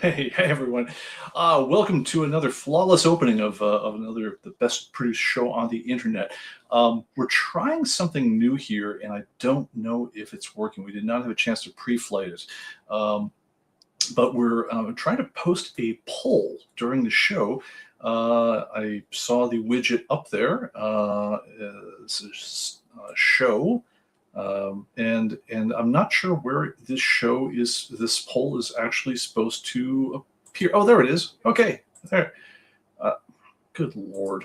Hey everyone. Welcome to another flawless opening of another the best produced show on the internet. We're trying something new here, and I don't know if it's working. We did not have a chance to pre-flight it, but we're trying to post a poll during the show. I saw the widget up there. Show. And I'm not sure where this poll is actually supposed to appear. Oh, there it is. Okay, there. Good Lord.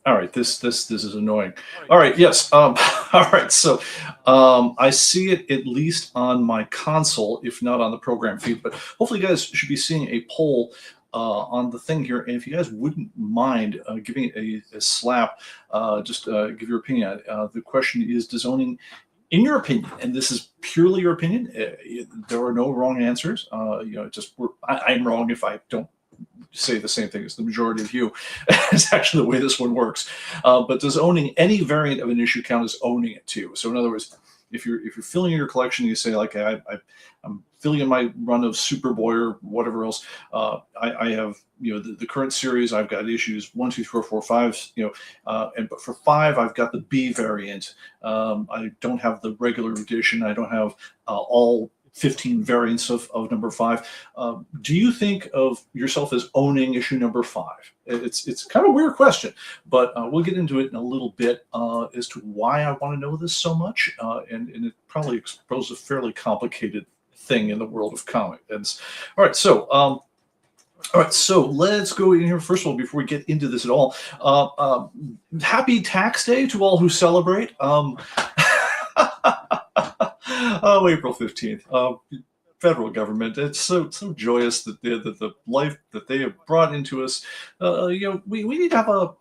All right, this is annoying. All right, yes. All right, so I see it at least on my console, if not on the program feed. But hopefully, you guys should be seeing a poll on the thing here. And if you guys wouldn't mind giving it a slap, just give your opinion. The question is, does owning, in your opinion, and this is purely your opinion, there are no wrong answers. I'm wrong if I don't say the same thing as the majority of you. It's actually the way this one works. But does owning any variant of an issue count as owning it too? So in other words, if you're filling in your collection, you say like I'm filling in my run of Superboy or whatever else. I have the current series. I've got issues 1, 2, 3, 4, 5. But for 5, I've got the B variant. I don't have the regular edition. I don't have all 15 variants of number 5. Do you think of yourself as owning issue number 5? It's kind of a weird question, but we'll get into it in a little bit as to why I want to know this so much, and it probably exposes a fairly complicated thing in the world of comics. All right, so let's go in here. First of all, before we get into this at all, happy tax day to all who celebrate. April 15th. Federal government. It's so joyous that the life that they have brought into us. We need to have a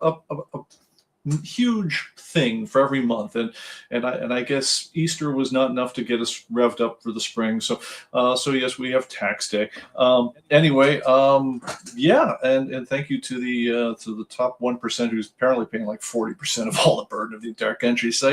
huge thing for every month, and I guess Easter was not enough to get us revved up for the spring. So yes, we have tax day. Anyway, yeah, and thank you to the top 1% who's apparently paying like 40% of all the burden of the entire country. So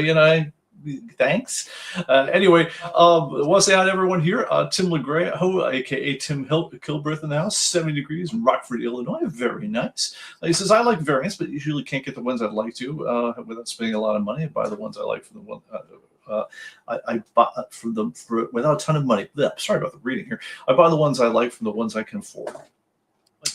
thanks. Anyway, I want to say hi to everyone here. Tim LeGray, aka Tim Kilbreth in the house, 70 degrees in Rockford, Illinois. Very nice. He says, I like variants, but usually can't get the ones I'd like to without spending a lot of money. I buy the ones I like from the one I buy from them without a ton of money. Sorry about the reading here. I buy the ones I like from the ones I can afford.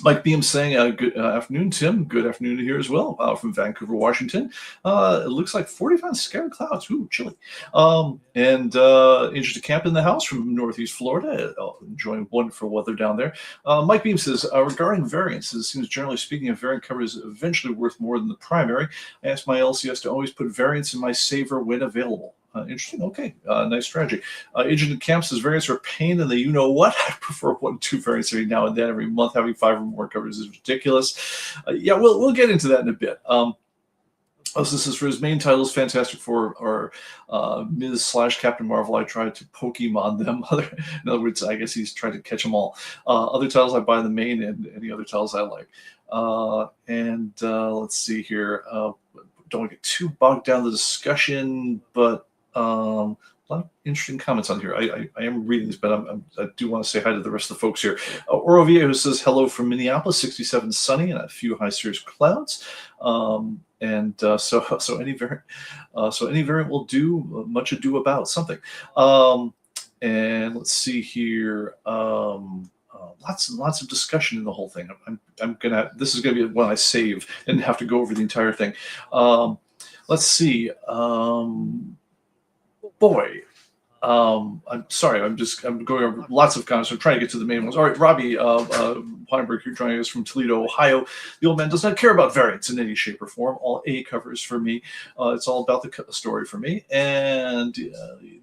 Mike Beam saying, good afternoon, Tim. Good afternoon here as well from Vancouver, Washington. It looks like 45 scattered clouds. Ooh, chilly. And interested camp in the house from Northeast Florida. Enjoying wonderful weather down there. Mike Beam says, regarding variants, it seems generally speaking, a variant cover is eventually worth more than the primary. I asked my LCS to always put variants in my saver when available. Interesting. Okay. Nice strategy. Agent Camp says variants are a pain and the what. I prefer 1 or 2 variants every now and then. Every month having 5 or more covers is ridiculous. Yeah, we'll get into that in a bit. This is for his main titles, Fantastic Four or Ms./Captain Marvel. I tried to Pokemon them. In other words, I guess he's trying to catch them all. Other titles I buy the main, and any other titles I like. Let's see here. Don't want to get too bogged down the discussion, but a lot of interesting comments on here. I am reading this, but I do want to say hi to the rest of the folks here. Orovia, who says hello from Minneapolis, 67 sunny and a few high cirrus clouds. So any variant will do. Much ado about something. And let's see here. Lots and lots of discussion in the whole thing. This is gonna be one I save and have to go over the entire thing. Let's see. Boy, I'm sorry, I'm going over lots of comments. I'm trying to get to the main ones. All right, Robbie Weinberg, you're joining us from Toledo, Ohio. The old man does not care about variants in any shape or form. All A covers for me. It's all about the story for me. And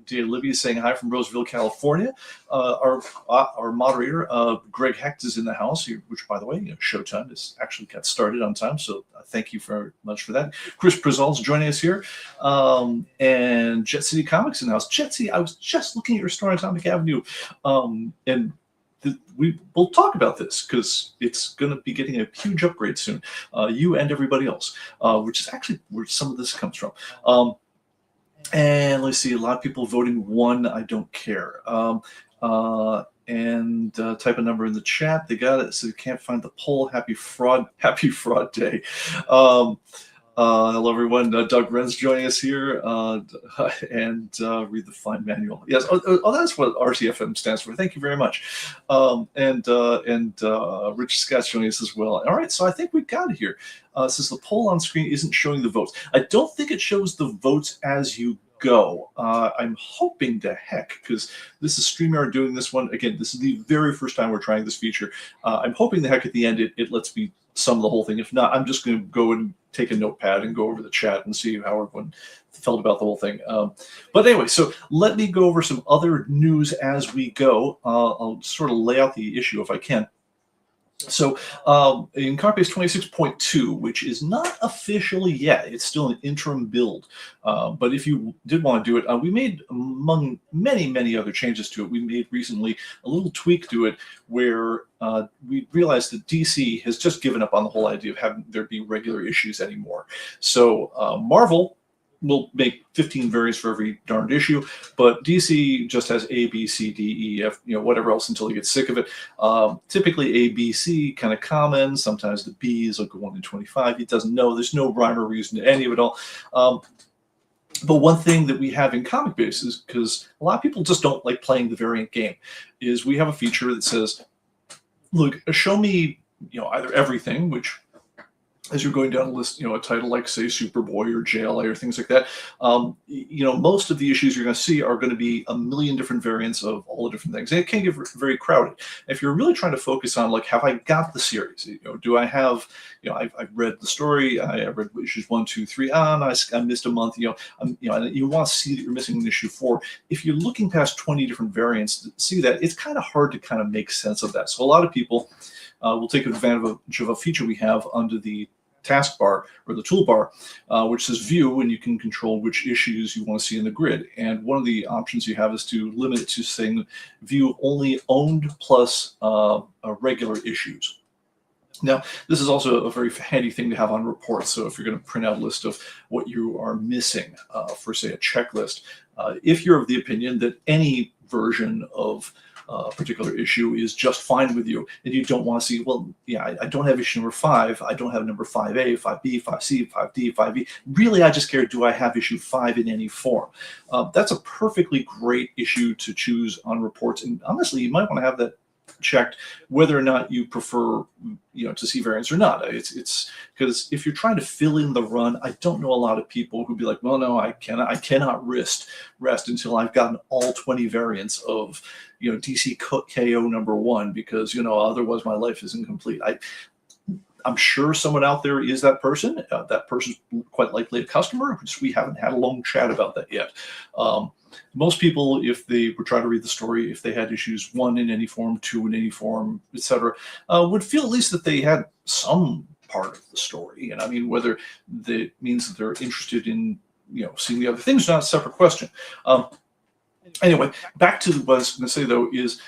dear Libby is saying hi from Roseville, California. Our moderator, Greg Hecht, is in the house, which, by the way, Showtime has actually got started on time. So thank you very much for that. Chris Prizal's joining us here. And Jet City Comics in the house. Jet City, I was just looking at your store on Atomic Avenue. And we'll talk about this because it's going to be getting a huge upgrade soon. You and everybody else, which is actually where some of this comes from. And let's see, a lot of people voting 1. I don't care. And type a number in the chat. They got it. So you can't find the poll. Happy fraud day. Hello, everyone. Doug Wren's joining us here, and read the fine manual. Yes, that's what RTFM stands for. Thank you very much. And Rich Scott's joining us as well. All right, so I think we've got it here. Since the poll on screen isn't showing the votes, I don't think it shows the votes as you go. I'm hoping to heck, because this is StreamYard doing this one. Again, this is the very first time we're trying this feature. I'm hoping the heck at the end it lets me sum the whole thing. If not, I'm just going to go and take a notepad and go over the chat and see how everyone felt about the whole thing. But anyway, so let me go over some other news as we go. I'll sort of lay out the issue if I can. So in ComicBase 26.2, which is not officially yet, it's still an interim build. But if you did want to do it, we made, among many other changes to it, we made recently a little tweak to it where we realized that DC has just given up on the whole idea of having there be regular issues anymore. So Marvel will make 15 variants for every darned issue, but DC just has A, B, C, D, E, F, whatever else until he gets sick of it. Typically A, B, C kind of common. Sometimes the B is like 1 in 25. He doesn't know. There's no rhyme or reason to any of it all. But one thing that we have in ComicBase is, because a lot of people just don't like playing the variant game, is we have a feature that says, look, show me, either everything, which, as you're going down a list, a title like, say, Superboy or JLA or things like that, most of the issues you're going to see are going to be a million different variants of all the different things. And it can get very crowded. If you're really trying to focus on, like, have I got the series? Do I have, I've read the story, I read issues 1, 2, 3, I missed a month, and you want to see that you're missing an issue 4. If you're looking past 20 different variants to see that, it's kind of hard to kind of make sense of that. So a lot of people will take advantage of a feature we have under the taskbar or the toolbar, which says view, and you can control which issues you want to see in the grid. And one of the options you have is to limit it to saying view only owned plus regular issues. Now, this is also a very handy thing to have on reports. So if you're going to print out a list of what you are missing for, say, a checklist, if you're of the opinion that any version of a particular issue is just fine with you, and you don't want to see, well, yeah, I don't have issue number 5, I don't have number 5A, 5B, 5C, 5D, 5E. Really, I just care, do I have issue 5 in any form? That's a perfectly great issue to choose on reports, and honestly, you might want to have that checked whether or not you prefer to see variants or not. It's because if you're trying to fill in the run, I don't know a lot of people who'd be like, well, no, I cannot rest until I've gotten all 20 variants of DC KO number 1, because otherwise my life isn't complete. I'm sure someone out there is that person. That person's quite likely a customer. Just we haven't had a long chat about that yet. Most people, if they were trying to read the story, if they had issues 1 in any form, 2 in any form, etc., would feel at least that they had some part of the story. And I mean, whether that means that they're interested in seeing the other things, not a separate question. Anyway, back to what I was going to say, though, is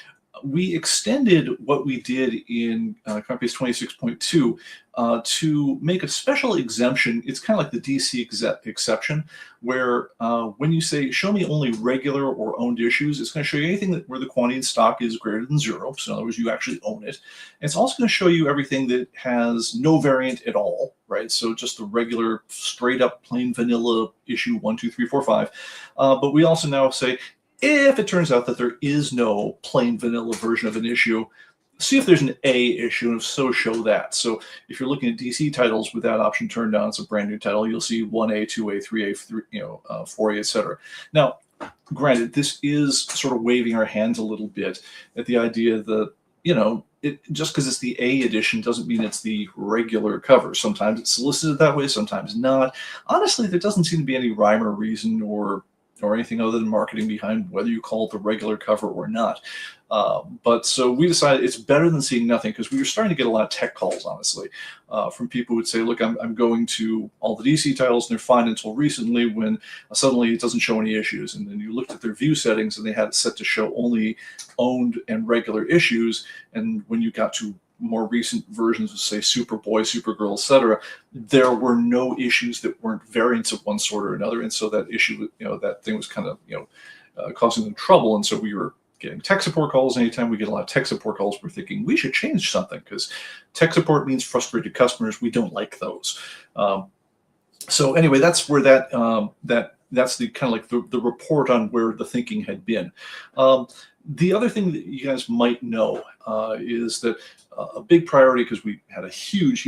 we extended what we did in ComicBase 26.2 to make a special exemption. It's kind of like the DC exception, where when you say, show me only regular or owned issues, it's going to show you anything where the quantity in stock is greater than 0. So in other words, you actually own it. And it's also going to show you everything that has no variant at all, right? So just the regular, straight up, plain vanilla issue 1, 2, 3, 4, 5. But we also now say, if it turns out that there is no plain vanilla version of an issue, see if there's an A issue, and if so, show that. So if you're looking at DC titles with that option turned on, it's a brand new title, you'll see 1A, 2A, 3A, 4A, etc. Now, granted, this is sort of waving our hands a little bit at the idea that, just because it's the A edition doesn't mean it's the regular cover. Sometimes it's solicited that way, sometimes not. Honestly, there doesn't seem to be any rhyme or reason or anything other than marketing behind whether you call it the regular cover or not. But so we decided it's better than seeing nothing, because we were starting to get a lot of tech calls, honestly, from people who would say, look, I'm going to all the DC titles and they're fine until recently, when suddenly it doesn't show any issues. And then you looked at their view settings and they had it set to show only owned and regular issues. And when you got to more recent versions of, say, Superboy, Supergirl, etc., there were no issues that weren't variants of one sort or another. And so that issue, that thing was kind of, causing them trouble. And so we were getting tech support calls. Anytime we get a lot of tech support calls, we're thinking we should change something, because tech support means frustrated customers. We don't like those. So anyway, that's where that's the kind of like the report on where the thinking had been. The other thing that you guys might know is that a big priority, because we had a huge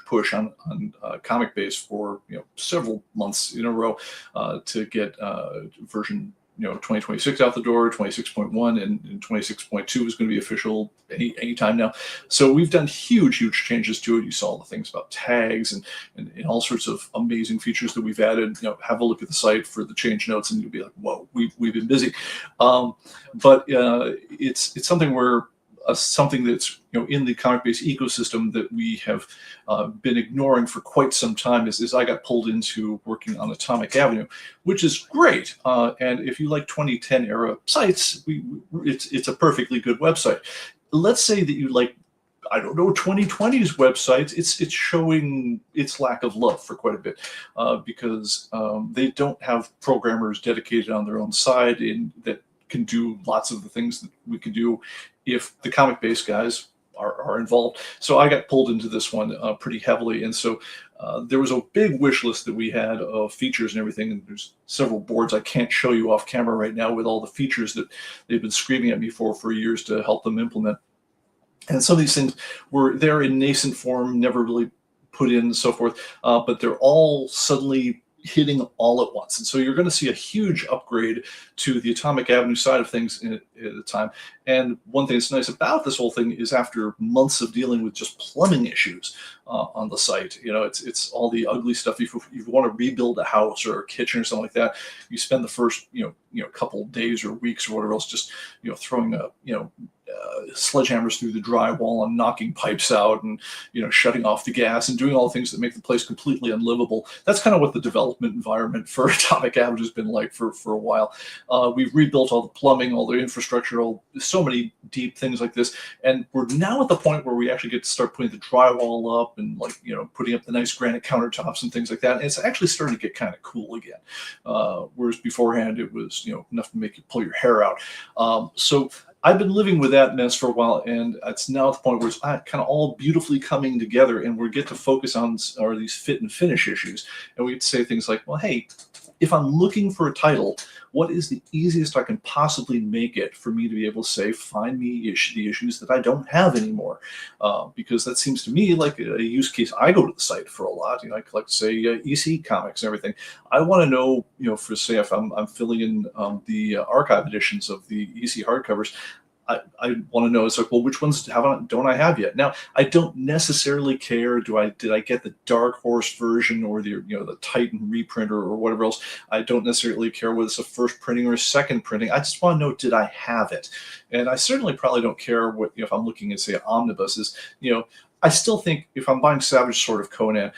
push on ComicBase for several months in a row to get version 2026 out the door. 26.1 and 26.2 is going to be official anytime now. So we've done huge changes to it. You saw the things about tags and all sorts of amazing features that we've added. Have a look at the site for the change notes and you'll be like, whoa, we've been busy. But it's something where something that's in the ComicBase ecosystem that we have been ignoring for quite some time is I got pulled into working on Atomic Avenue, which is great. And if you like 2010 era sites, it's a perfectly good website. Let's say that you like, I don't know, 2020's websites, it's showing its lack of love for quite a bit, because they don't have programmers dedicated on their own side that can do lots of the things that we can do if the ComicBase guys are involved. So I got pulled into this one pretty heavily. And so there was a big wish list that we had of features and everything. And there's several boards I can't show you off camera right now with all the features that they've been screaming at me for years to help them implement. And some of these things were there in nascent form, never really put in and so forth, but they're all suddenly hitting all at once. And so you're going to see a huge upgrade to the Atomic Avenue side of things at a time. And one thing that's nice about this whole thing is, after months of dealing with just plumbing issues on the site, it's all the ugly stuff. If you want to rebuild a house or a kitchen or something like that, you spend the first couple days or weeks or whatever else just throwing sledgehammers through the drywall and knocking pipes out and shutting off the gas and doing all the things that make the place completely unlivable. That's kind of what the development environment for Atomic Avenue has been like for a while. We've rebuilt all the plumbing, all the infrastructure, so many deep things like this, and we're now at the point where we actually get to start putting the drywall up and putting up the nice granite countertops and things like that. And it's actually starting to get kind of cool again, whereas beforehand it was enough to make you pull your hair out. So I've been living with that mess for a while, and it's now at the point where it's kind of all beautifully coming together, and we get to focus on these fit and finish issues. And we get to say things like, well, hey, if I'm looking for a title, what is the easiest I can possibly make it for me to be able to say, find me the issues that I don't have anymore? Because that seems to me like a use case. I go to the site for a lot. I collect, say, EC comics and everything. I want to know, for say, if I'm filling in the archive editions of the EC hardcovers, I want to know, it's like, well, which ones don't I have yet? Now, I don't necessarily care. Did I get the Dark Horse version or the the Titan reprint or whatever else? I don't necessarily care whether it's a first printing or a second printing. I just want to know, did I have it? And I certainly probably don't care what if I'm looking at, say, omnibuses. I still think if I'm buying Savage Sword of Conan,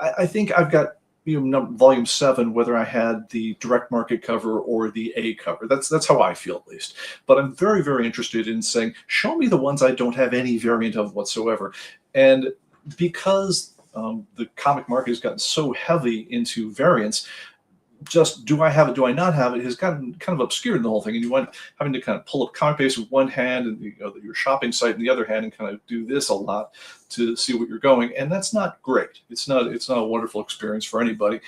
I think I've got volume 7, whether I had the direct market cover or the A cover. That's how I feel, at least. But I'm very, very interested in saying, show me the ones I don't have any variant of whatsoever. And because the comic market has gotten so heavy into variants, just do I have it, do I not have it, has gotten kind of obscured in the whole thing. And you wind up having to kind of pull up ComicBase with one hand and your shopping site in the other hand and kind of do this a lot to see what you're going. And that's not great. It's not a wonderful experience for anybody.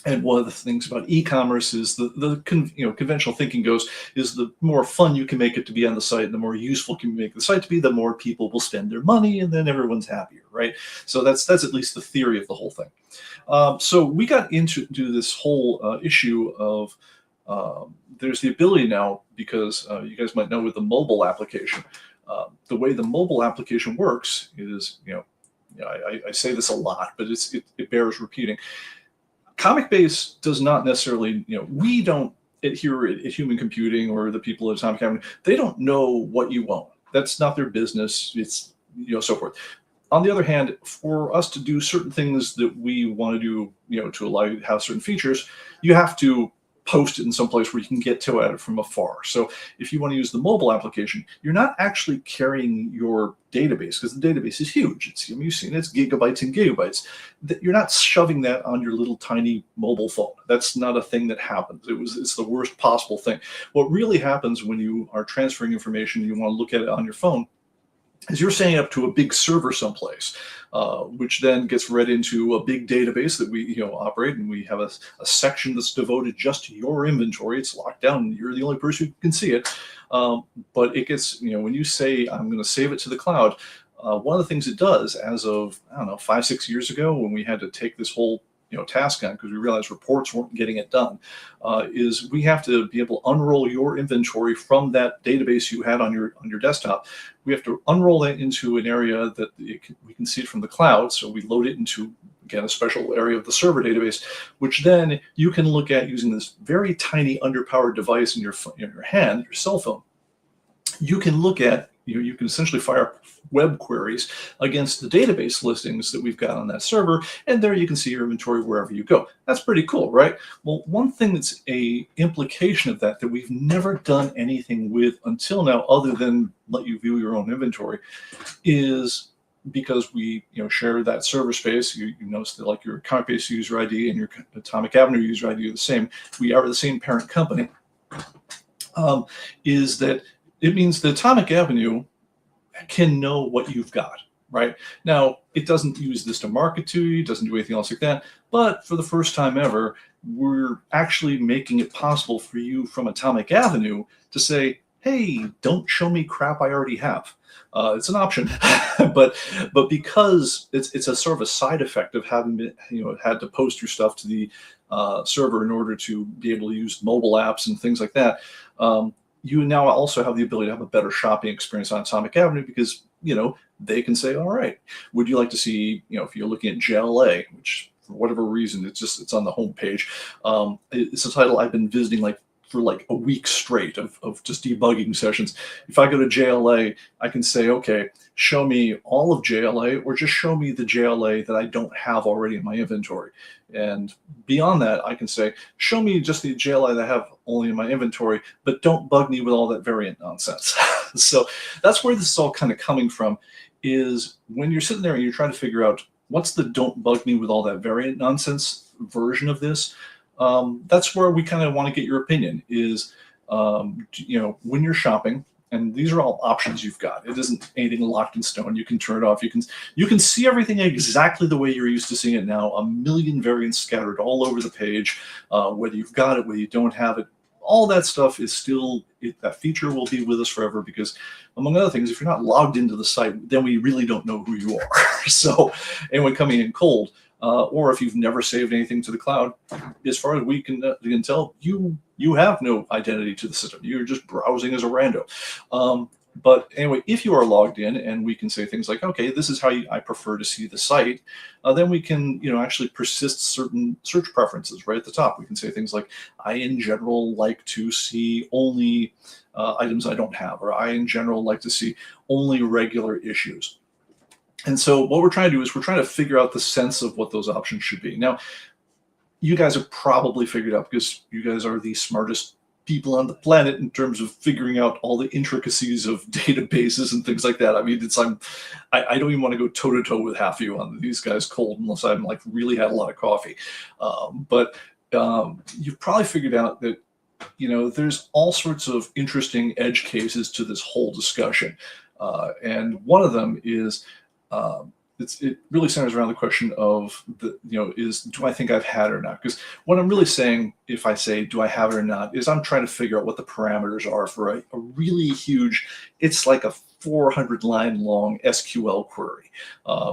And one of the things about e-commerce is the conventional thinking goes is the more fun you can make it to be on the site, and the more useful you can make the site to be, the more people will spend their money, and then everyone's happier, right? So that's at least the theory of the whole thing. So we got into this whole issue of there's the ability now, because you guys might know with the mobile application, the way the mobile application works is, I say this a lot, but it bears repeating. ComicBase does not necessarily, we don't here at Human Computing or the people at Atomic Avenue, they don't know what you own. That's not their business. It's, so forth. On the other hand, for us to do certain things that we want to do, to allow you to have certain features, you have to post it in some place where you can get to it from afar. So if you want to use the mobile application, you're not actually carrying your database, because the database is huge. You've seen it, it's gigabytes and gigabytes. You're not shoving that on your little tiny mobile phone. That's not a thing that happens. It's the worst possible thing. What really happens when you are transferring information and you want to look at it on your phone is you're setting up to a big server someplace, which then gets read into a big database that we operate, and we have a section that's devoted just to your inventory. It's locked down, and you're the only person who can see it. But it gets, when you say, I'm going to save it to the cloud, one of the things it does, as of, I don't know, 5-6 years ago, when we had to take this whole task on, because we realized reports weren't getting it done, is we have to be able to unroll your inventory from that database you had on your desktop. We have to unroll that into an area that we can see it from the cloud. So we load it into, again, a special area of the server database, which then you can look at using this very tiny underpowered device in your hand, your cell phone. You can look at, you can essentially fire web queries against the database listings that we've got on that server, and there you can see your inventory wherever you go. That's pretty cool, right? Well, one thing that's a implication of that we've never done anything with until now, other than let you view your own inventory, is because we share that server space. You notice that, like, your ComicBase user ID and your Atomic Avenue user ID are the same. We are the same parent company. Is that it means the Atomic Avenue can know what you've got, right? Now, it doesn't use this to market to you, doesn't do anything else like that, but for the first time ever, we're actually making it possible for you from Atomic Avenue to say, hey, don't show me crap I already have. It's an option, but because it's a sort of a side effect of having been, had to post your stuff to the server in order to be able to use mobile apps and things like that, you now also have the ability to have a better shopping experience on Atomic Avenue, because, they can say, all right, would you like to see, if you're looking at JLA, which for whatever reason, it's on the homepage. It's a title I've been visiting for a week straight of just debugging sessions. If I go to JLA, I can say, okay, show me all of JLA, or just show me the JLA that I don't have already in my inventory. And beyond that, I can say, show me just the JLA that I have only in my inventory, but don't bug me with all that variant nonsense. So that's where this is all kind of coming from, is when you're sitting there and you're trying to figure out what's the don't bug me with all that variant nonsense version of this. That's where we kind of want to get your opinion, is, when you're shopping, and these are all options you've got. It isn't anything locked in stone. You can turn it off. You can see everything exactly the way you're used to seeing it now, a million variants scattered all over the page, whether you've got it, whether you don't have it. All that stuff is still, that feature will be with us forever, because, among other things, if you're not logged into the site, then we really don't know who you are. So anyone coming in cold, or if you've never saved anything to the cloud, as far as we can tell, you have no identity to the system. You're just browsing as a rando. But anyway, if you are logged in, and we can say things like, okay, this is how I prefer to see the site, then we can actually persist certain search preferences right at the top. We can say things like, I in general like to see only items I don't have, or I in general like to see only regular issues. And so what we're trying to do is we're trying to figure out the sense of what those options should be. Now, you guys have probably figured out, because you guys are the smartest people on the planet in terms of figuring out all the intricacies of databases and things like that. I mean, I don't even want to go toe to toe with half of you on these guys cold, unless I'm really had a lot of coffee. But you've probably figured out that, there's all sorts of interesting edge cases to this whole discussion. And one of them is, it really centers around the question of do I think I've had it or not? Because what I'm really saying if I say, do I have it or not, is I'm trying to figure out what the parameters are for a really huge, it's like a 400 line long SQL query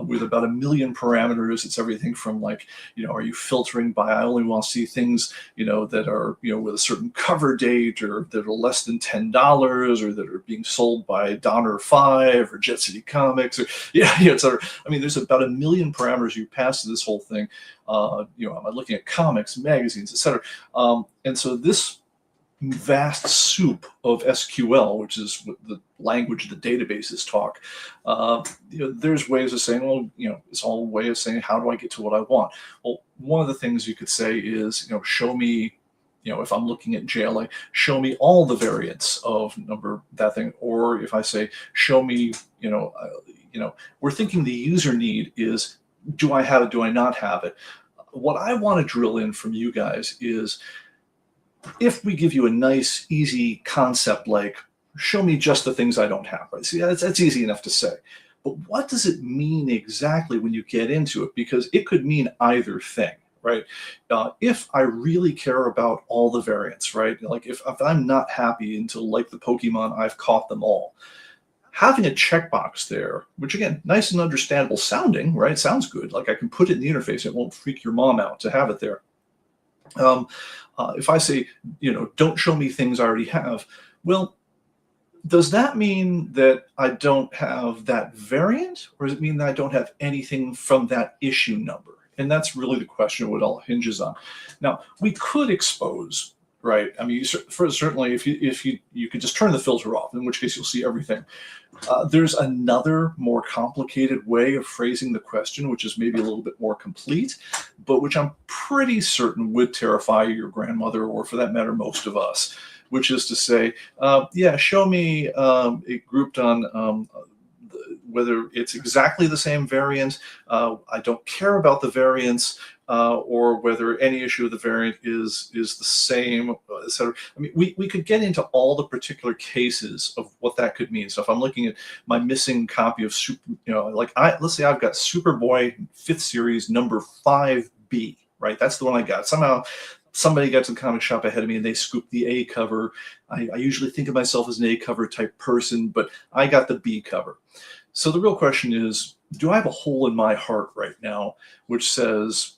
with about 1 million parameters. It's everything from like, are you filtering by, I only want to see things, that are, with a certain cover date or that are less than $10 or that are being sold by $5 or Jet City Comics or, et cetera. I mean, there's about 1 million parameters you pass to this whole thing. I'm looking at comics, magazines, et cetera. And so this vast soup of SQL, which is the language the databases talk, there's ways of saying, well, it's all a way of saying, how do I get to what I want? Well, one of the things you could say is, show me, if I'm looking at JLA, show me all the variants of that thing. Or if I say, show me, we're thinking the user need is, do I have it? Do I not have it? What I want to drill in from you guys is, if we give you a nice, easy concept like, show me just the things I don't have, right? See, that's easy enough to say. But what does it mean exactly when you get into it? Because it could mean either thing, right? If I really care about all the variants, right? Like if I'm not happy until, like the Pokemon, I've caught them all, having a checkbox there, which again, nice and understandable sounding, right? Sounds good. Like I can put it in the interface. It won't freak your mom out to have it there. If I say, don't show me things I already have, well, does that mean that I don't have that variant, or does it mean that I don't have anything from that issue number? And that's really the question what all hinges on. Now, we could expose, right? I mean, certainly if you could just turn the filter off, in which case you'll see everything. There's another more complicated way of phrasing the question, which is maybe a little bit more complete, but which I'm pretty certain would terrify your grandmother, or for that matter, most of us, which is to say, show me it grouped on whether it's exactly the same variant. I don't care about the variants, or whether any issue of the variant is the same, etc. I mean, we could get into all the particular cases of what that could mean. So if I'm looking at my missing copy of let's say I've got Superboy 5th series number 5B, right? That's the one I got. Somehow somebody got to the comic shop ahead of me and they scooped the A cover. I usually think of myself as an A cover type person, but I got the B cover. So the real question is, do I have a hole in my heart right now which says,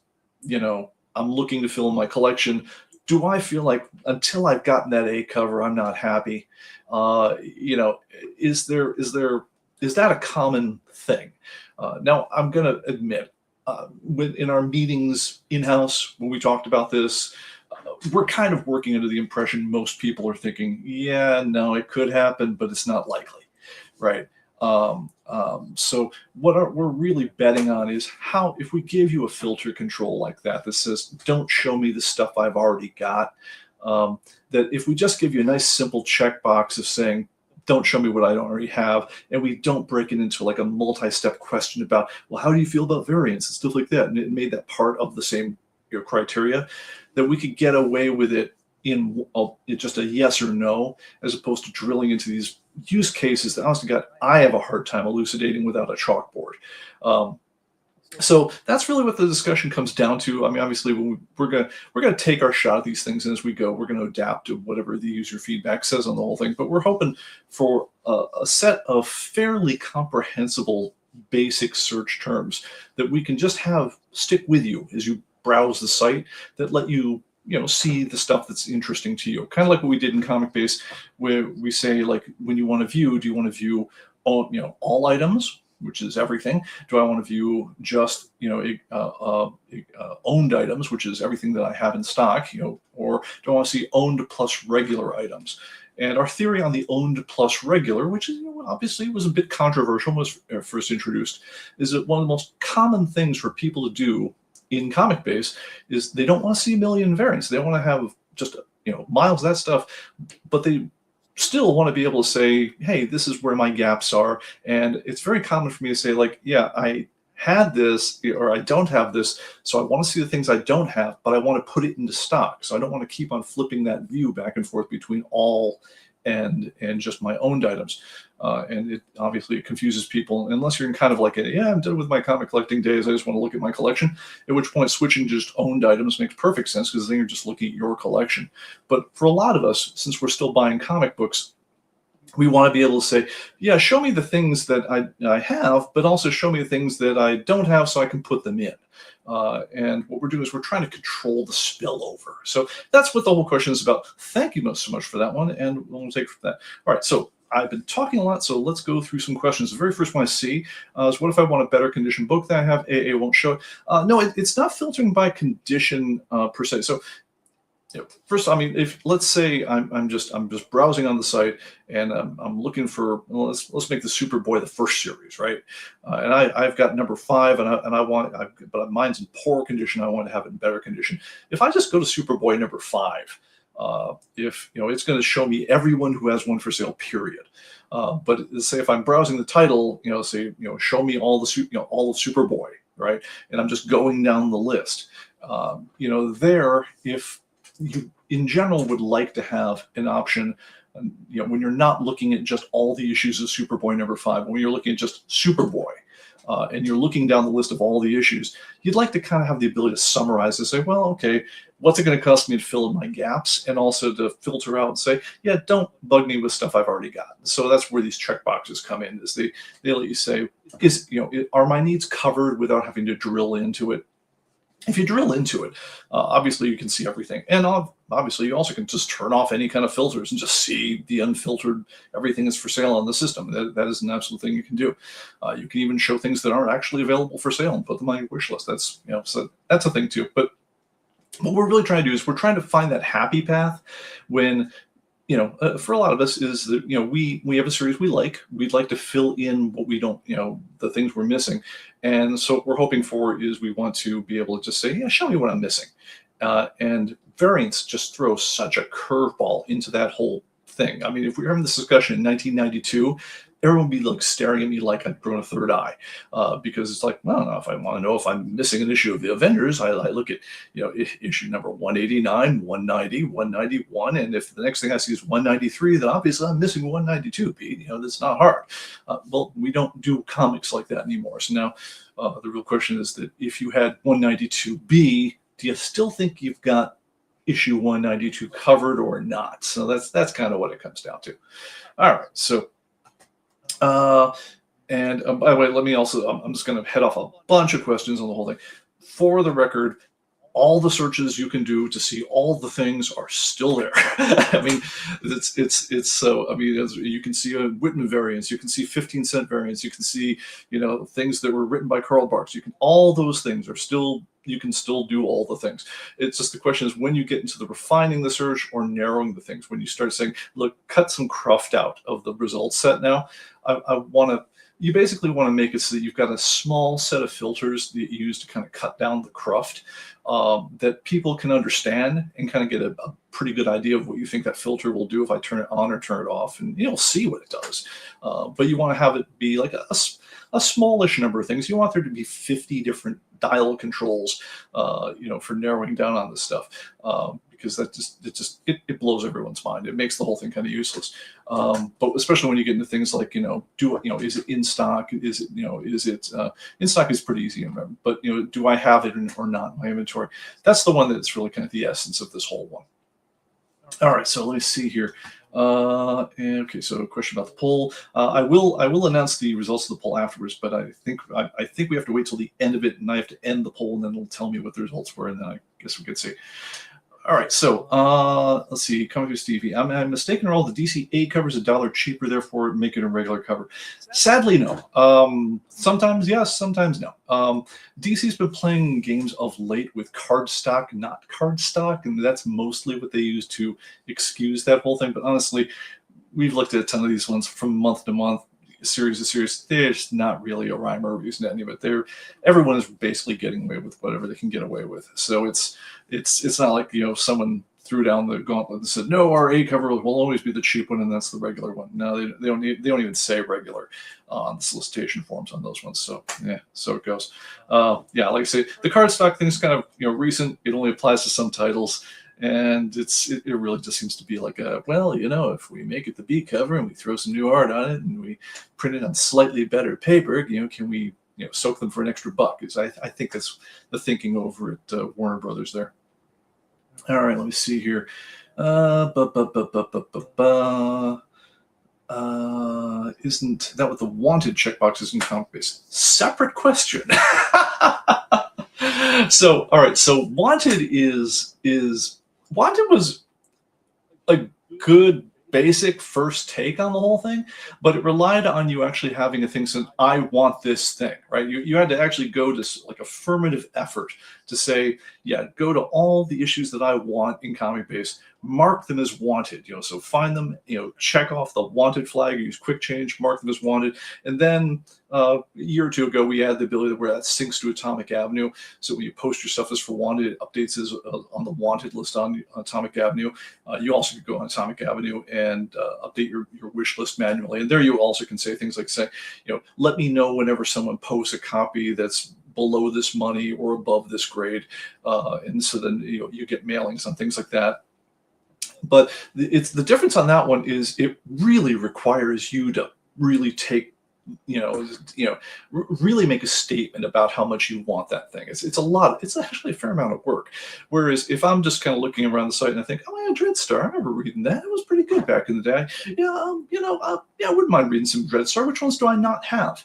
I'm looking to fill in my collection? Do I feel like until I've gotten that A cover, I'm not happy? Is that a common thing? Now, I'm going to admit, in our meetings in-house, when we talked about this, we're kind of working under the impression most people are thinking, yeah, no, it could happen, but it's not likely, right? So what we're really betting on is how, if we give you a filter control like that says, don't show me the stuff I've already got, that if we just give you a nice simple checkbox of saying, don't show me what I don't already have, and we don't break it into like a multi-step question about, well, how do you feel about variants and stuff like that, and it made that part of the same criteria, that we could get away with it in just a yes or no, as opposed to drilling into these use cases that honestly I have a hard time elucidating without a chalkboard. So that's really what the discussion comes down to. I mean, obviously, we're gonna take our shot at these things, and as we go, we're going to adapt to whatever the user feedback says on the whole thing. But we're hoping for a set of fairly comprehensible basic search terms that we can just have stick with you as you browse the site, that let you see the stuff that's interesting to you. Kind of like what we did in ComicBase, where we say, like, when you want to view, do you want to view all items, which is everything? Do I want to view just owned items, which is everything that I have in stock, or do I want to see owned plus regular items? And our theory on the owned plus regular, which is obviously was a bit controversial when it was first introduced, is that one of the most common things for people to do in ComicBase is they don't want to see a million variants. They want to have just miles of that stuff, but they still want to be able to say, hey, this is where my gaps are. And it's very common for me to say, like, yeah, I had this or I don't have this, so I want to see the things I don't have, but I want to put it into stock. So I don't want to keep on flipping that view back and forth between all and just my owned items. And it obviously it confuses people unless you're in kind of like I'm done with my comic collecting days. I just want to look at my collection. At which point switching to just owned items makes perfect sense because then you're just looking at your collection. But for a lot of us, since we're still buying comic books, we want to be able to say, yeah, show me the things that I have, but also show me the things that I don't have so I can put them in. And what we're doing is we're trying to control the spillover. So that's what the whole question is about. Thank you so much for that one, and we'll take from that. All right, so I've been talking a lot, so let's go through some questions. The very first one I see is, what if I want a better condition book that I have? AA won't show it. No, it's not filtering by condition per se. So first, I mean, if let's say I'm just browsing on the site and I'm looking for, well, let's make the Superboy the first series, right? And I've got number 5 and I want, but mine's in poor condition. I want to have it in better condition. If I just go to Superboy number 5, if it's going to show me everyone who has one for sale, period. But say if I'm browsing the title, say show me all the all of Superboy, right? And I'm just going down the list. There, if you in general would like to have an option, when you're not looking at just all the issues of Superboy number 5, when you're looking at just Superboy, and you're looking down the list of all the issues, you'd like to kind of have the ability to summarize and say, well, okay, what's it going to cost me to fill in my gaps, and also to filter out and say, yeah, don't bug me with stuff I've already got. So that's where these checkboxes come in, is they let you say, are my needs covered without having to drill into it? If you drill into it, obviously you can see everything. And obviously you also can just turn off any kind of filters and just see the unfiltered, everything is for sale on the system. That is an absolute thing you can do. You can even show things that aren't actually available for sale and put them on your wish list. That's, so that's a thing too. But what we're really trying to do is we're trying to find that happy path when, for a lot of us is that, we have a series we'd like to fill in what we don't, the things we're missing. And so what we're hoping for is we want to be able to just say, yeah, show me what I'm missing. And variants just throw such a curveball into that whole thing. I mean, if we were having this discussion in 1992, everyone would be like staring at me like I'd grown a third eye, because it's like, well, no, if I want to know if I'm missing an issue of the Avengers, I look at issue number 189, 190, 191, and if the next thing I see is 193, then obviously I'm missing 192. Pete, that's not hard. Well, we don't do comics like that anymore. So now the real question is that if you had 192B, do you still think you've got issue 192 covered or not? So that's kind of what it comes down to. All right, so. And by the way, let me also, I'm just going to head off a bunch of questions on the whole thing. For the record, all the searches you can do to see all the things are still there. I mean, it's so, I mean, you can see a Whitman variants, you can see 15-cent variants, you can see, things that were written by Karl Barks. All those things are still, you can still do all the things. It's just the question is when you get into the refining the search or narrowing the things, when you start saying, look, cut some cruft out of the results set now. You basically want to make it so that you've got a small set of filters that you use to kind of cut down the cruft, that people can understand and kind of get a pretty good idea of what you think that filter will do if I turn it on or turn it off, and you'll see what it does. But you want to have it be like a smallish number of things. You want there to be 50 different dial controls, for narrowing down on this stuff, because it blows everyone's mind. It makes the whole thing kind of useless. But especially when you get into things like, is it in stock? Is it, in stock is pretty easy to remember, but do I have it or not in my inventory? That's the one that's really kind of the essence of this whole one. All right, so let me see here. Okay, so a question about the poll. I will announce the results of the poll afterwards, but I think we have to wait till the end of it, and I have to end the poll, and then it'll tell me what the results were, and then I guess we could see. All right, so let's see. ComicBase Stevie, am I mistaken, or all the DC 8 covers $1 cheaper, therefore make it a regular cover? Sadly, no. Sometimes yes, sometimes no. DC's been playing games of late with cardstock, not cardstock, and that's mostly what they use to excuse that whole thing. But honestly, we've looked at a ton of these ones from month to month, series to series. They're just not really a rhyme or reason to any of it. Everyone is basically getting away with whatever they can get away with. So it's not like someone threw down the gauntlet and said, no, our A cover will always be the cheap one and that's the regular one. No, they don't even say regular on the solicitation forms on those ones. So yeah, so it goes. Yeah, like I say, the cardstock thing is kind of recent. It only applies to some titles. And it really just seems to be like a, well, if we make it the B cover and we throw some new art on it and we print it on slightly better paper, can we soak them for an extra buck? I think that's the thinking over at Warner Brothers there. All right, let me see here. Isn't that what the wanted checkbox is in ComicBase? Separate question. So, all right. So wanted wanted was a good basic first take on the whole thing, but it relied on you actually having a thing saying, I want this thing, right? You had to actually go to like affirmative effort to say, yeah, go to all the issues that I want in ComicBase, mark them as wanted, so find them, check off the wanted flag, use quick change, mark them as wanted. And then a year or two ago, we had the ability where that syncs to Atomic Avenue. So when you post your stuff as for wanted, it updates as on the wanted list on Atomic Avenue. You also could go on Atomic Avenue and update your wish list manually. And there you also can say things like, let me know whenever someone posts a copy that's below this money or above this grade. And so then you get mailings on things like that. But it's the difference on that one is it really requires you to really take, really make a statement about how much you want that thing. It's a lot. It's actually a fair amount of work. Whereas if I'm just kind of looking around the site and I think, oh yeah, Dreadstar, I remember reading that. It was pretty good back in the day. Yeah, I wouldn't mind reading some Dreadstar. Which ones do I not have?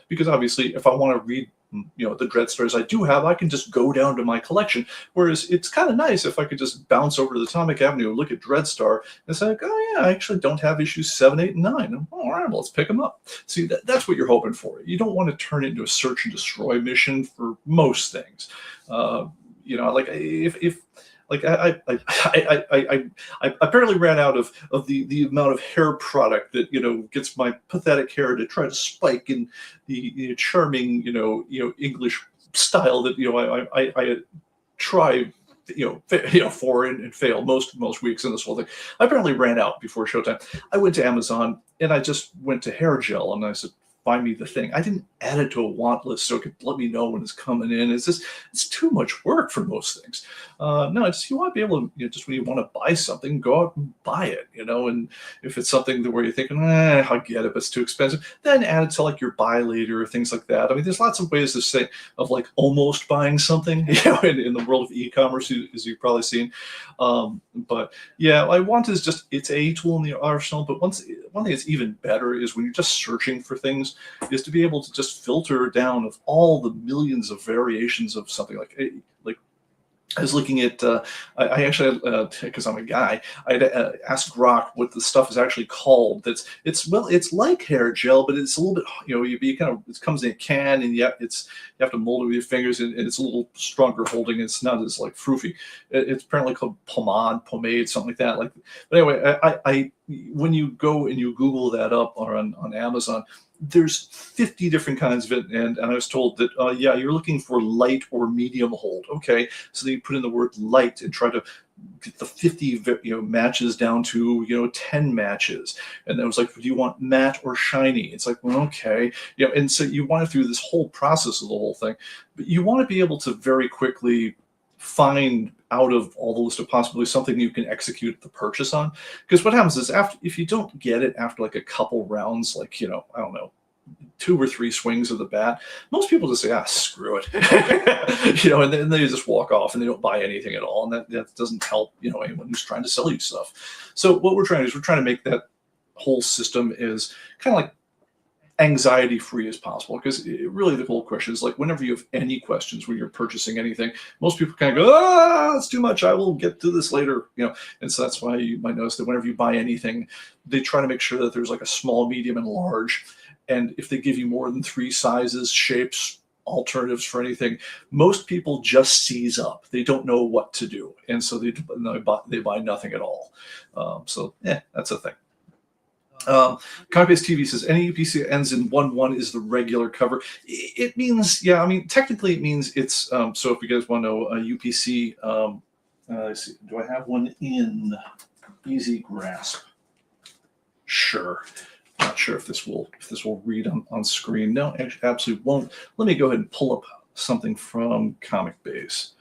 Because obviously, if I want to read the Dreadstars I do have, I can just go down to my collection. Whereas it's kind of nice if I could just bounce over to the Atomic Avenue, look at Dreadstar, and say, oh yeah, I actually don't have issues 7, 8, and 9. And, all right, well, let's pick them up. See, that's what you're hoping for. You don't want to turn it into a search and destroy mission for most things. Like if like I apparently ran out of the amount of hair product that gets my pathetic hair to try to spike in the charming English style that I try for and fail most weeks in this whole thing. I apparently ran out before showtime. I went to Amazon and I just went to hair gel and I said, find me the thing. I didn't add it to a want list so it could let me know when it's coming in. It's too much work for most things. No, you want to be able to, just when you want to buy something, go out and buy it, and if it's something where you're thinking, I get it, but it's too expensive, then add it to like your buy later or things like that. I mean, there's lots of ways to say of like almost buying something, in the world of e-commerce, as you've probably seen. But yeah, I want is just, it's a tool in the arsenal, but one thing that's even better is when you're just searching for things, is to be able to just filter down of all the millions of variations of something. Like I was looking at, I actually, because I'm a guy, I had asked Grok what the stuff is actually called. It's like hair gel, but it's a little bit, it comes in a can, and you have to mold it with your fingers, and it's a little stronger holding. It's not as like froofy. It's apparently called pomade, something like that. But anyway, I when you go and you Google that up or on Amazon, there's 50 different kinds of it, and I was told that you're looking for light or medium hold. Okay, so then you put in the word light and try to get the 50 matches down to 10 matches, and then it was like, do you want matte or shiny? It's like, well, okay, and so you want to through this whole process of the whole thing, but you want to be able to very quickly find out of all the list of possibilities something you can execute the purchase on. Because what happens is if you don't get it after like a couple rounds, like I don't know, 2 or 3 swings of the bat, most people just say, screw it, and then they just walk off and they don't buy anything at all, and that doesn't help anyone who's trying to sell you stuff. So what we're trying to do is we're trying to make that whole system is kind of like anxiety free as possible, because really the whole question is like, whenever you have any questions when you're purchasing anything, most people kind of go, it's too much, I will get to this later, and so that's why you might notice that whenever you buy anything, they try to make sure that there's like a small, medium, and large, and if they give you more than 3 sizes, shapes, alternatives for anything, most people just seize up. They don't know what to do, and so they buy nothing at all. So yeah, that's a thing. ComicBase TV says any UPC that ends in 1-1 is the regular cover. It means, technically it means it's, so if you guys want to know, UPC, let's see, do I have one in Easy Grasp? Sure. Not sure if this will read on screen. No, actually absolutely won't. Let me go ahead and pull up something from ComicBase.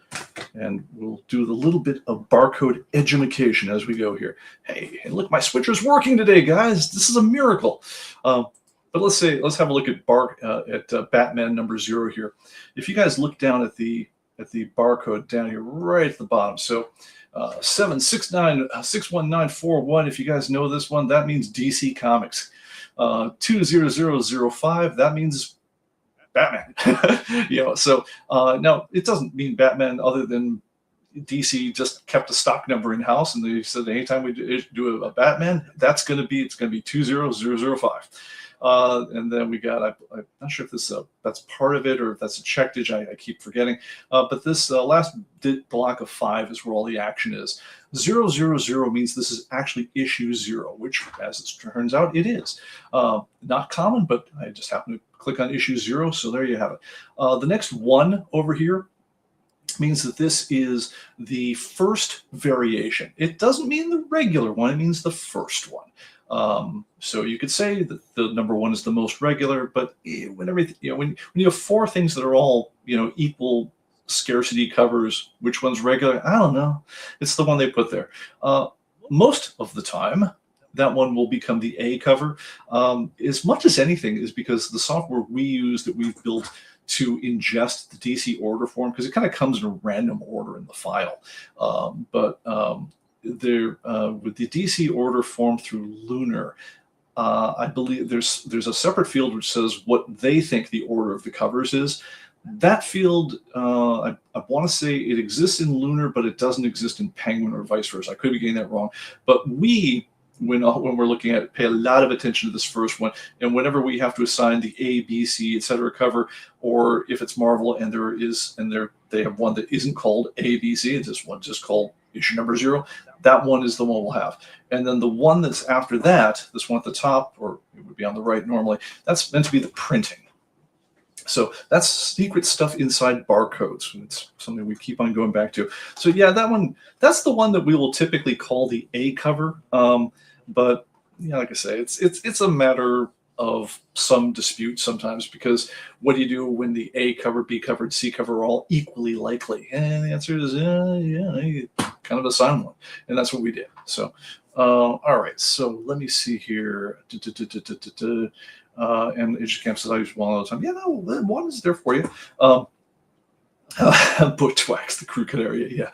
And we'll do the little bit of barcode edumacation as we go here. Hey, and look, my switcher's working today, guys. This is a miracle. But let's have a look at Batman number 0 here. If you guys look down at the barcode down here, right at the bottom. So 769-61941. If you guys know this one, that means DC Comics. 20005. That means Batman. So now it doesn't mean Batman other than DC just kept a stock number in house, and they said anytime we do a Batman, it's going to be 20005. And then we got, I'm not sure if that's part of it or if that's a check digit. I keep forgetting. But this last block of 5 is where all the action is. 000 means this is actually issue 0, which, as it turns out, it is. Not common, but I just happen to click on issue 0, so there you have it. The next 1 over here means that this is the first variation. It doesn't mean the regular one, it means the first one. So you could say that the number 1 is the most regular, but when you have 4 things that are all equal scarcity covers, which one's regular? I don't know. It's the one they put there. Most of the time, that one will become the A cover. As much as anything is because the software we use that we've built to ingest the DC order form, because it kind of comes in a random order in the file. With the DC order form through Lunar, I believe there's a separate field which says what they think the order of the covers is. That field, I want to say it exists in Lunar, but it doesn't exist in Penguin or vice versa. I could be getting that wrong. But we, when we're looking at it, pay a lot of attention to this first one. And whenever we have to assign the A, B, C, etc. cover, or if it's Marvel and they have one that isn't called A, B, C, it's just called issue number 0, that one is the one we'll have. And then the one that's after that, this one at the top, or it would be on the right normally, that's meant to be the printing. So that's secret stuff inside barcodes. It's something we keep on going back to. So yeah, that's the one that we will typically call the A cover. But like I say, it's a matter of some dispute sometimes, because what do you do when the A cover, B cover, and C cover are all equally likely? And the answer is you kind of assign one, and that's what we did. So all right, so let me see here. And it just says I use one all the time. Yeah, no, one is there for you. Bushwhacks, the crew area. Yeah.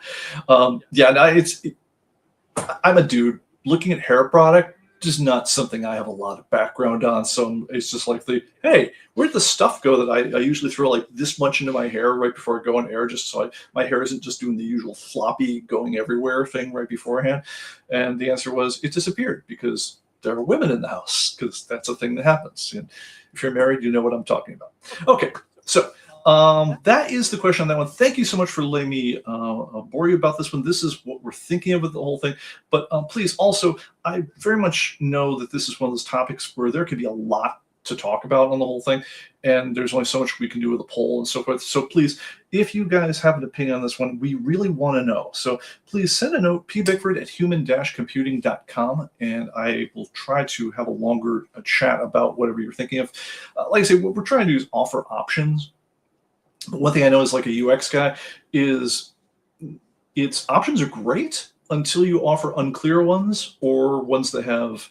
I'm a dude. Looking at hair product is not something I have a lot of background on. So it's just like hey, where'd the stuff go that I usually throw like this much into my hair right before I go on air, just so my hair isn't just doing the usual floppy going everywhere thing right beforehand. And the answer was it disappeared because there are women in the house, because that's a thing that happens. And if you're married, you know what I'm talking about. Okay, so that is the question on that one. Thank you so much for letting me bore you about this one. This is what we're thinking of with the whole thing. But please, also, I very much know that this is one of those topics where there could be a lot to talk about on the whole thing, and there's only so much we can do with a poll and so forth. So please, if you guys have an opinion on this one, we really want to know. So please send a note, pbickford@human-computing.com, and I will try to have a longer chat about whatever you're thinking of. Like I say, what we're trying to do is offer options. But one thing I know as like a UX guy is its options are great until you offer unclear ones, or ones that have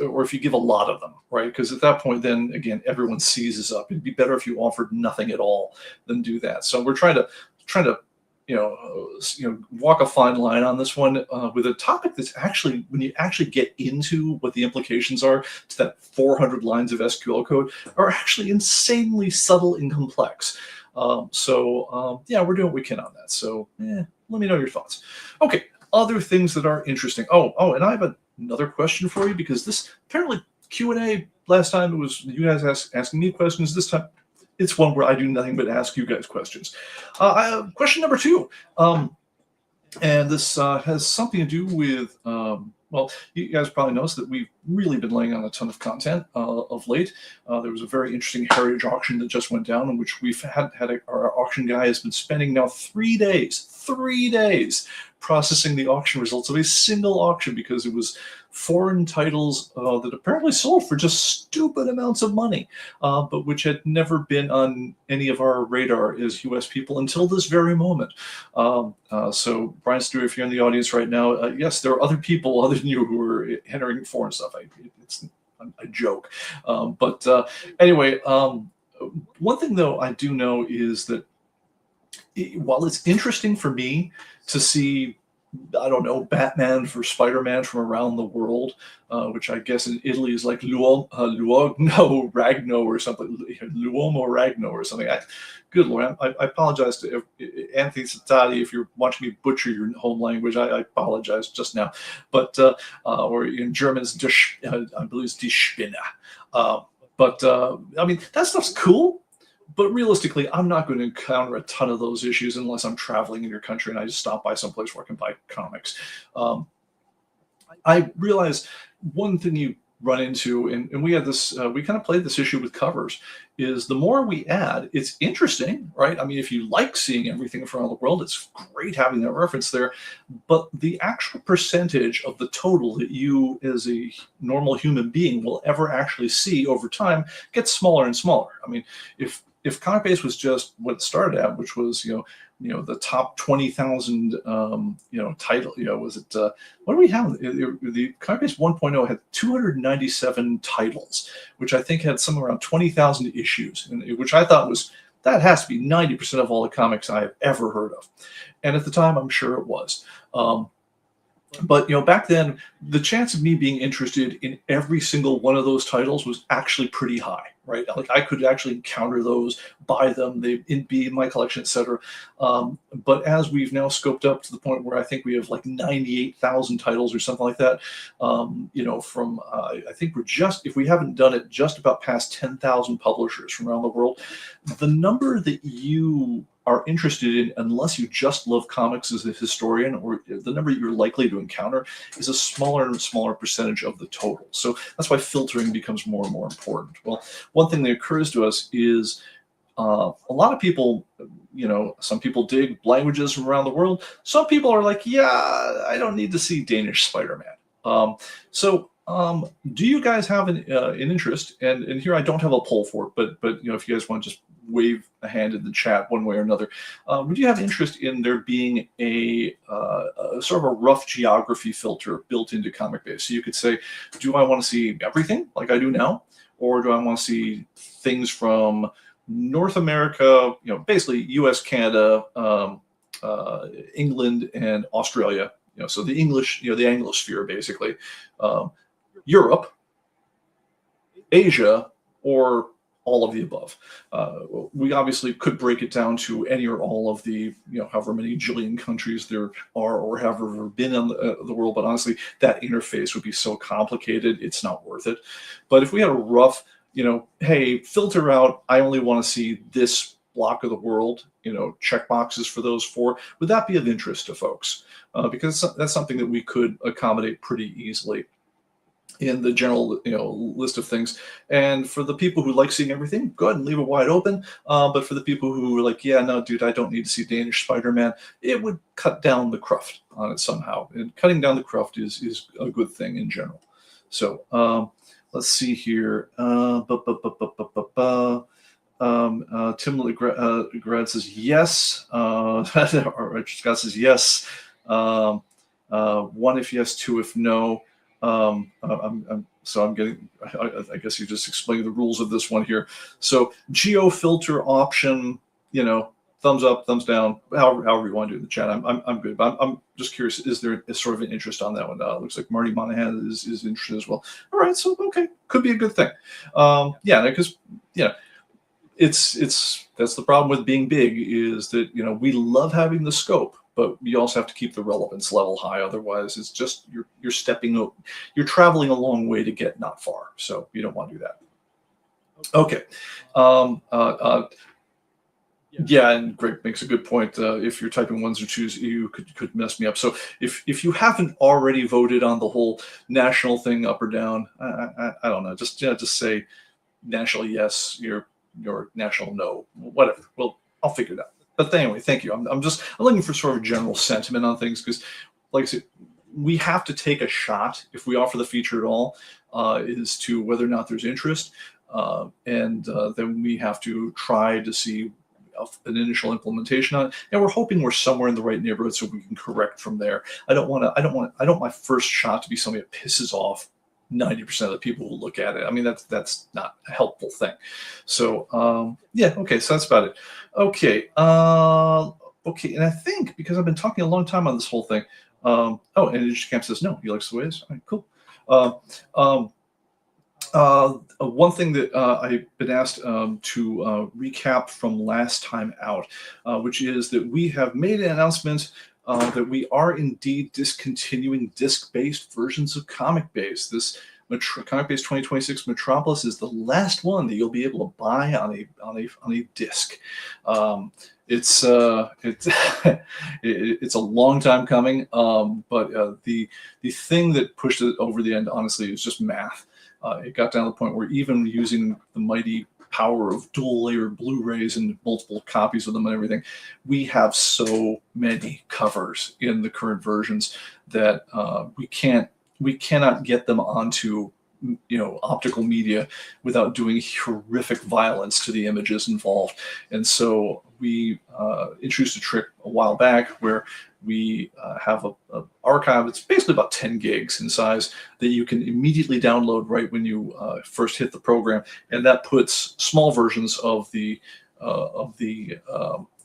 or if you give a lot of them, right? Because at that point, then again, everyone seizes up. It'd be better if you offered nothing at all than do that. So we're trying to walk a fine line on this one with a topic that's actually, when you actually get into what the implications are to that 400 lines of SQL code, are actually insanely subtle and complex. Yeah, we're doing what we can on that. So let me know your thoughts. Okay, other things that are interesting. And I have another question for you, because this apparently Q&A last time it was you guys asking me questions. This time it's one where I do nothing but ask you guys questions. Question number 2, and this has something to do with well, you guys probably noticed that we've really been laying on a ton of content of late. There was a very interesting heritage auction that just went down, in which we've had our auction guy has been spending now 3 days processing the auction results of a single auction, because it was foreign titles that apparently sold for just stupid amounts of money, but which had never been on any of our radar as U.S. people until this very moment. So, Brian Stewart, if you're in the audience right now, yes, there are other people other than you who are entering foreign stuff. It's a joke. But anyway, one thing, though, I do know is that while it's interesting for me to see, I don't know, Batman for Spider-Man from around the world, which I guess in Italy is like Luogno Ragno or something, Luomo Ragno or something. Good Lord, I apologize to Anthony Satati if you're watching me butcher your home language. I apologize just now. But, or in German, it's I believe it's Die Spinne. But, I mean, that stuff's cool. But realistically, I'm not going to encounter a ton of those issues unless I'm traveling in your country and I just stop by someplace where I can buy comics. I realize one thing you run into, and we had this, we kind of played this issue with covers, is the more we add, it's interesting, right? I mean, if you like seeing everything from around the world, it's great having that reference there. But the actual percentage of the total that you as a normal human being will ever actually see over time gets smaller and smaller. I mean, if ComicBase was just what it started at, which was, the top 20,000, title, was it, what do we have? The ComicBase 1.0 had 297 titles, which I think had somewhere around 20,000 issues, which I thought that has to be 90% of all the comics I have ever heard of. And at the time, I'm sure it was. But back then, the chance of me being interested in every single one of those titles was actually pretty high, right? Like I could actually encounter those, buy them, they'd be in my collection, etc. But as we've now scoped up to the point where I think we have like 98,000 titles or something like that, from I think we're just, if we haven't done it, just about past 10,000 publishers from around the world. The number that you are interested in, unless you just love comics as a historian, or the number you're likely to encounter, is a smaller and smaller percentage of the total. So that's why filtering becomes more and more important. Well, one thing that occurs to us is a lot of people, some people dig languages from around the world. Some people are like, yeah, I don't need to see Danish Spider-Man. Do you guys have an interest? And here I don't have a poll for it, but if you guys want to just wave a hand in the chat one way or another, would you have interest in there being a sort of a rough geography filter built into ComicBase? So you could say, do I want to see everything like I do now, or do I want to see things from North America, basically U.S., Canada, England, and Australia? So the English, the Anglosphere, basically. Europe, Asia, or all of the above. We obviously could break it down to any or all of the, however many jillion countries there are or have ever been in the world, but honestly, that interface would be so complicated, it's not worth it. But if we had a rough, hey, filter out, I only want to see this block of the world, check boxes for those four, would that be of interest to folks? Because that's something that we could accommodate pretty easily in the general list of things. And for the people who like seeing everything, go ahead and leave it wide open. But for the people who are like, yeah, no, dude, I don't need to see Danish Spider-Man, it would cut down the cruft on it somehow. And cutting down the cruft is a good thing in general. So let's see here. Tim Grad says yes. Richard Scott says yes. One if yes, two if no. I'm getting, I guess you just explained the rules of this one here. So geo filter option, thumbs up, thumbs down, however you want to do it in the chat. I'm good, but I'm just curious, is there a sort of an interest on that one? Looks like Marty Monahan is interested as well. All right, so okay, could be a good thing. Yeah, because it's that's the problem with being big, is that we love having the scope, but you also have to keep the relevance level high. Otherwise, it's just you're traveling a long way to get not far. So you don't want to do that. Okay. Yeah, and Greg makes a good point. If you're typing ones or twos, you could mess me up. So if you haven't already voted on the whole national thing up or down, I don't know. Just say national yes, your national no, whatever. Well, I'll figure it out. But anyway, thank you. I'm looking for sort of a general sentiment on things, because, like I said, we have to take a shot if we offer the feature at all, is to whether or not there's interest, and then we have to try to see an initial implementation on it, and we're hoping we're somewhere in the right neighborhood so we can correct from there. I don't want my first shot to be something that pisses off 90% of the people who look at it. I mean, that's not a helpful thing. So yeah, okay, so that's about it. Okay, okay, and I think because I've been talking a long time on this whole thing. Oh, and Industry Camp says no, he likes the way it is. All right, cool. One thing that I've been asked to recap from last time out, which is that we have made an announcement that we are indeed discontinuing disc-based versions of ComicBase. This ComicBase 2026 Metropolis is the last one that you'll be able to buy on a disc. It's it's a long time coming, but the thing that pushed it over the end, honestly, is just math. It got down to the point where even using the mighty power of dual-layer Blu-rays and multiple copies of them and everything, we have so many covers in the current versions that we cannot get them onto optical media without doing horrific violence to the images involved. And so we introduced a trick a while back where we have a archive. It's basically about 10 gigs in size that you can immediately download right when you first hit the program, and that puts small versions of the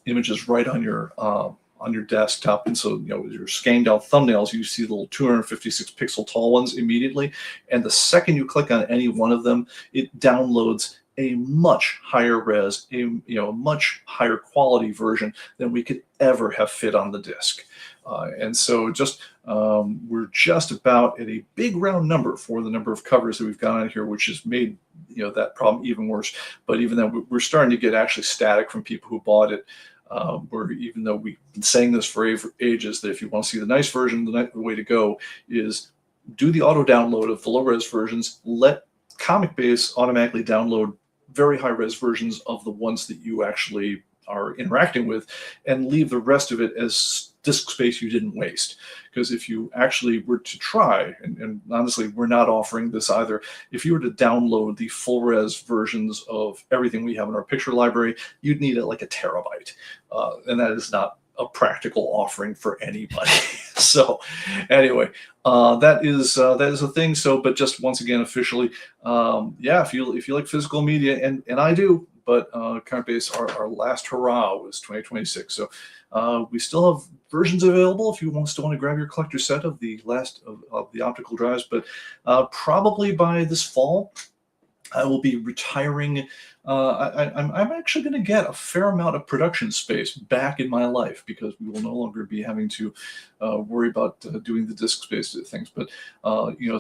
images right on your desktop. And so you're scanning down thumbnails, you see the little 256 pixel tall ones immediately, and the second you click on any one of them, it downloads a much higher res, a much higher quality version than we could ever have fit on the disc. And so we're just about at a big round number for the number of covers that we've got on here, which has made that problem even worse. But even then, we're starting to get actually static from people who bought it. Where even though we've been saying this for ages, that if you want to see the nice version, the way to go is do the auto download of the low res versions. Let ComicBase automatically download very high res versions of the ones that you actually are interacting with, and leave the rest of it as disk space you didn't waste. Because if you actually were to try, and honestly, we're not offering this either, if you were to download the full res versions of everything we have in our picture library, you'd need like a terabyte. And that is not a practical offering for anybody. So anyway, that is a thing. So, but just once again, officially, yeah, if you like physical media, and I do, but ComicBase, our last hurrah was 2026. So we still have versions available if you still want to grab your collector set of the last of the optical drives. But probably by this fall, I will be retiring. I'm actually going to get a fair amount of production space back in my life, because we will no longer be having to worry about doing the disk space things. But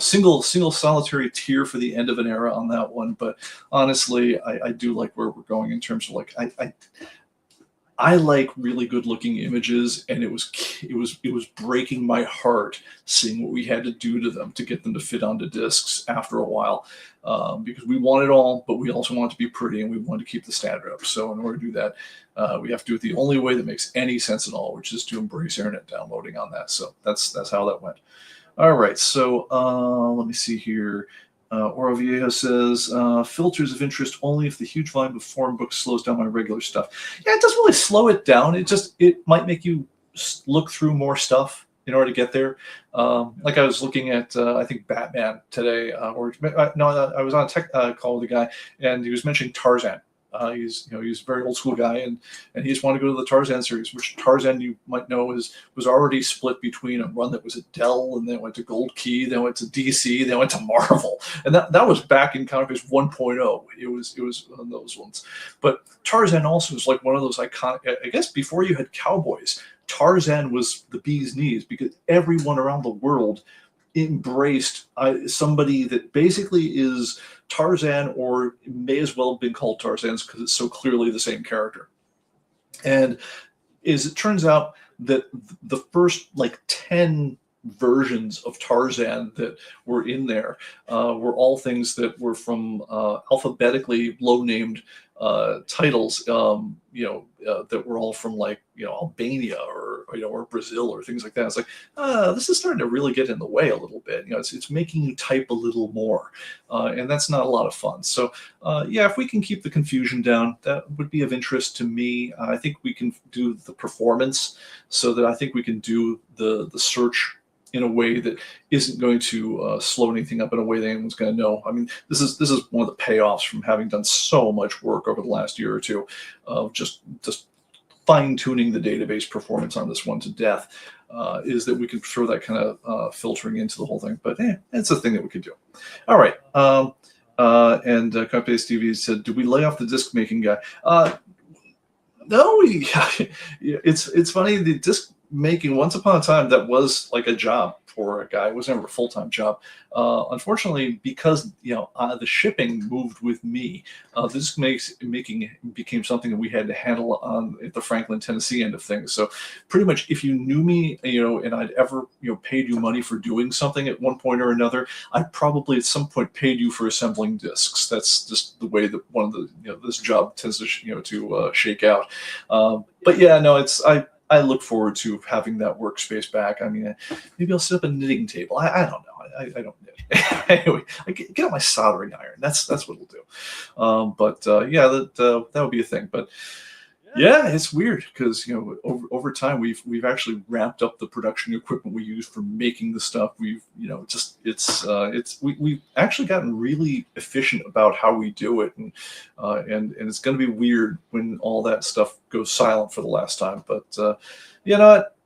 single solitary tear for the end of an era on that one. But honestly, I do like where we're going in terms of like I like really good looking images, and it was breaking my heart seeing what we had to do to them to get them to fit onto discs after a while, because we want it all, but we also want it to be pretty, and we want to keep the standard up. So in order to do that, we have to do it the only way that makes any sense at all, which is to embrace internet downloading on that. So that's how that went. All right, so let me see here. Oro Viejo says, filters of interest only if the huge volume of foreign books slows down my regular stuff. Yeah, it doesn't really slow it down. It might make you look through more stuff in order to get there. Like I was looking at, I think Batman today, I was on a tech call with a guy, and he was mentioning Tarzan. He's a very old school guy, and he just wanted to go to the Tarzan series, which Tarzan, you might know, was already split between a run that was at Dell, and then went to Gold Key, then went to DC, then went to Marvel, and that was back in ComicBase 1.0. It was one of those ones. But Tarzan also is like one of those iconic. I guess before you had cowboys, Tarzan was the bee's knees, because everyone around the world embraced somebody that basically is Tarzan, or may as well have been called Tarzan's, because it's so clearly the same character. And as it turns out, that the first like 10 versions of Tarzan that were in there were all things that were from alphabetically low named titles, that were all from like Albania or or Brazil or things like that. It's like, this is starting to really get in the way a little bit. It's making you type a little more, and that's not a lot of fun. So yeah, if we can keep the confusion down, that would be of interest to me. I think we can do the performance so that I think we can do the search in a way that isn't going to slow anything up in a way that anyone's going to know. I mean, this is one of the payoffs from having done so much work over the last year or two of just fine-tuning the database performance on this one to death, is that we can throw that kind of filtering into the whole thing. But it's a thing that we could do. All right. And ComicBase TV said, "Do we lay off the disc making guy?" No, it's funny. The disc making, once upon a time, that was like a job for a guy. It was never a full-time job. Unfortunately, because the shipping moved with me, this making became something that we had to handle on at the Franklin, Tennessee end of things. So pretty much, if you knew me, and I'd ever paid you money for doing something at one point or another, I probably at some point paid you for assembling discs. That's just the way that one of the this job tends to shake out. But yeah, no, I look forward to having that workspace back. I mean, maybe I'll set up a knitting table. I don't know. I don't knit. Anyway, I get out my soldering iron. That's what it'll do. Yeah, that would be a thing. But yeah, it's weird because over time we've actually ramped up the production equipment we use for making the stuff. We've we've actually gotten really efficient about how we do it, and it's going to be weird when all that stuff goes silent for the last time. But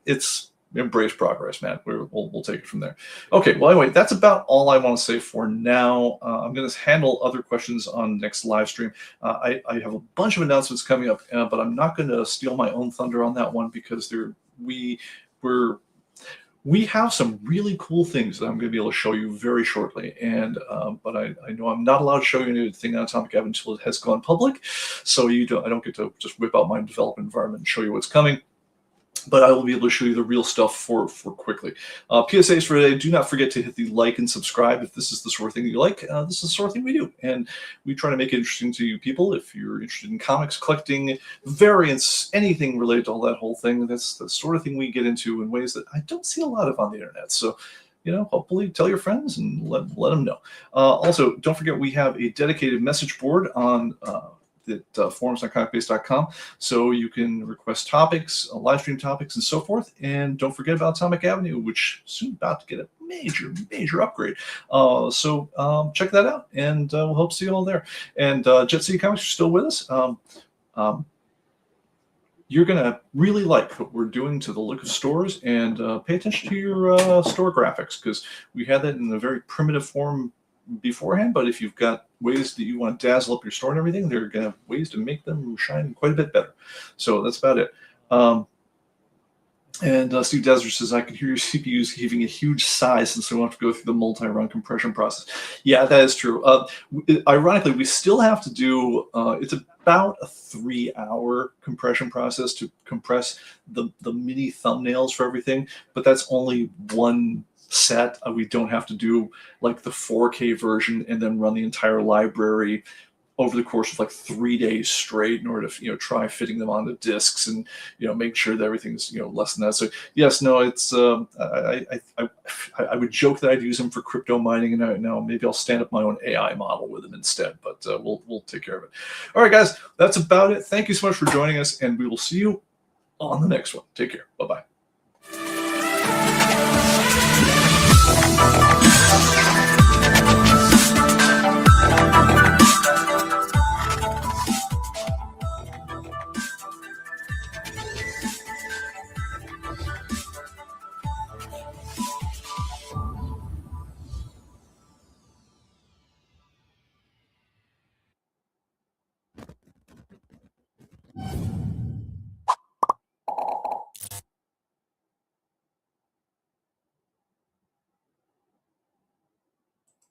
it's embrace progress, man. We'll take it from there. Okay, well, anyway, that's about all I want to say for now. I'm going to handle other questions on next live stream. I have a bunch of announcements coming up, but I'm not going to steal my own thunder on that one because we have some really cool things that I'm going to be able to show you very shortly. And but I know I'm not allowed to show you anything on Atomic Avenue until it has gone public, so I don't get to just whip out my development environment and show you what's coming. But I will be able to show you the real stuff for quickly. PSAs for today: do not forget to hit the like and subscribe if this is the sort of thing that you like. This is the sort of thing we do, and we try to make it interesting to you people. If you're interested in comics, collecting, variants, anything related to all that whole thing, that's the sort of thing we get into in ways that I don't see a lot of on the internet. So, hopefully tell your friends and let them know. Also, don't forget we have a dedicated message board on forums.comicbase.com, so you can request topics, live stream topics, and so forth. And don't forget about Atomic Avenue, which is soon about to get a major upgrade. So check that out, and we'll hope to see you all there. And Jet City Comics, you're still with us. You're gonna really like what we're doing to the look of stores, and pay attention to your store graphics, because we had that in a very primitive form beforehand, but if you've got ways that you want to dazzle up your store and everything, there are going to have ways to make them shine quite a bit better. So that's about it. And Steve Desert says, I can hear your CPUs giving a huge sigh since we won't have to go through the multi-run compression process. Yeah, that is true. Ironically, we still have to do, it's about a 3-hour compression process to compress the mini thumbnails for everything, but that's only one set. We don't have to do like the 4K version and then run the entire library over the course of like 3 days straight in order to try fitting them onto discs and make sure that everything's less than that. So yes, no, it's I would joke that I'd use them for crypto mining, and now maybe I'll stand up my own AI model with them instead. But we'll take care of it. All right, guys, that's about it. Thank you so much for joining us, and we will see you on the next one. Take care. Bye bye.